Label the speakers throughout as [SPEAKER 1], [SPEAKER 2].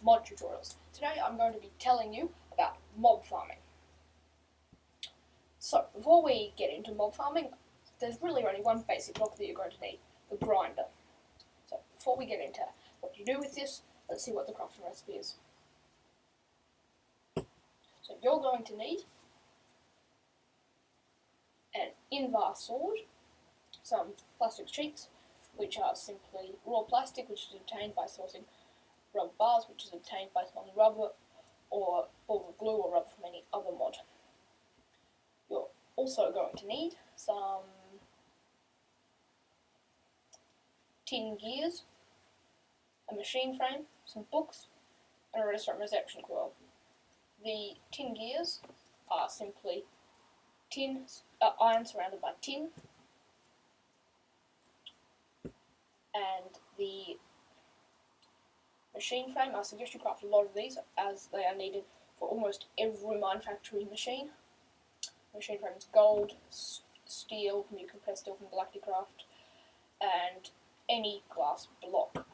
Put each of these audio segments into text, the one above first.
[SPEAKER 1] mod tutorials. Today I'm going to be telling you about mob farming. So before we get into mob farming, there's really only one basic block that you're going to need, the grinder. So before we get into what you do with this, let's see what the crafting recipe is. So you're going to need an Invar sword, some plastic sheets, which are simply raw plastic, which is obtained by sourcing rubber bars, which is obtained by smelting rubber, or balls of glue or rubber from any other mod. You're also going to need some tin gears, a machine frame, some books, and a redstone reception coil. The tin gears are simply iron surrounded by tin, and the machine frame, I suggest you craft a lot of these as they are needed for almost every manufacturing machine. Machine frame is gold, steel, can be compressed steel from Galacticraft, and any glass block.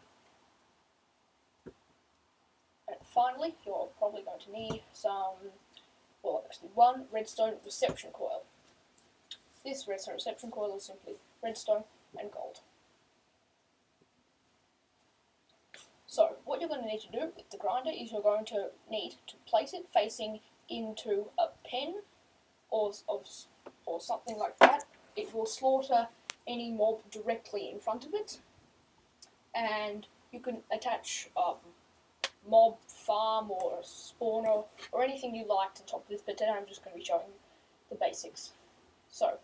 [SPEAKER 1] And finally, you're probably going to need one redstone reception coil. This redstone reception coil is simply redstone and gold. So what you're going to need to do with the grinder is you're going to need to place it facing into a pen or something like that. It will slaughter any mob directly in front of it, and you can attach a mob farm or a spawner or anything you like to top of this, but today I'm just going to be showing the basics. So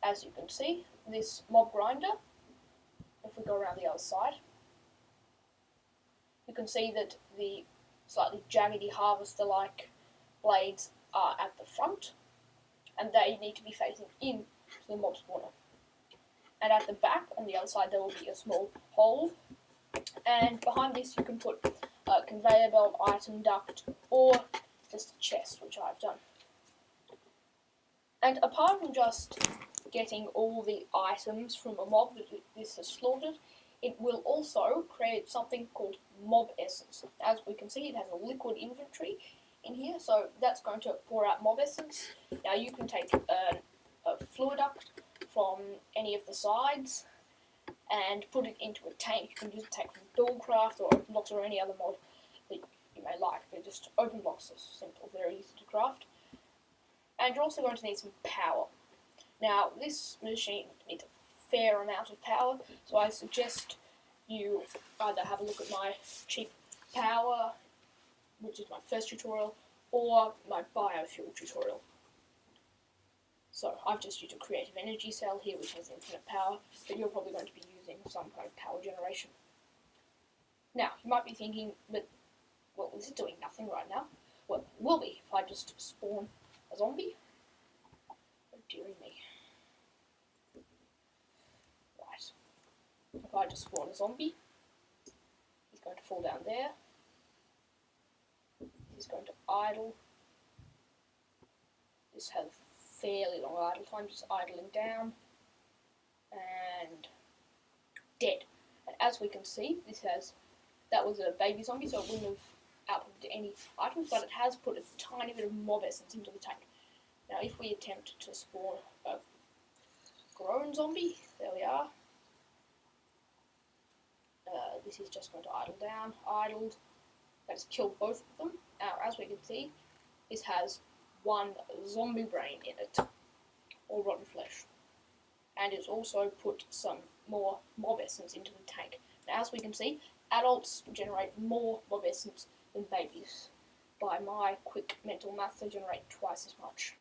[SPEAKER 1] as you can see, this mob grinder, if we go around the other side, you can see that the slightly jaggedy harvester-like blades are at the front, and they need to be facing in to the mob spawner. And at the back, on the other side, there will be a small hole, and behind this you can put a conveyor belt, item duct, or just a chest, which I've done. And apart from just getting all the items from a mob that this has slaughtered, it will also create something called mob essence. As we can see, it has a liquid inventory in here, so that's going to pour out mob essence. Now you can take a fluid duct from any of the sides and put it into a tank. You can use a tank from Buildcraft or OpenBlocks or any other mod that you may like. They're just OpenBlocks are simple, very easy to craft. And you're also going to need some power. Now this machine needs a fair amount of power, so I suggest you either have a look at my cheap power, which is my first tutorial, or my biofuel tutorial. So I've just used a creative energy cell here which has infinite power, but you're probably going to be using some kind of power generation. Now, you might be thinking, but, well, this is doing nothing right now. Well, it will be if I just spawn a zombie. Oh, dearie me. Right. If I just spawn a zombie, he's going to fall down there. He's going to idle. This has fairly long idle time, just idling down, and dead. And as we can see, that was a baby zombie, so it wouldn't have outputted any items, but it has put a tiny bit of mob essence into the tank. Now if we attempt to spawn a grown zombie, there we are. This is just going to idle down, idled. That has killed both of them. Now as we can see, this has one zombie brain in it, or rotten flesh. And it's also put some more mob essence into the tank. Now as we can see, adults generate more mob essence than babies. By my quick mental maths, they generate twice as much.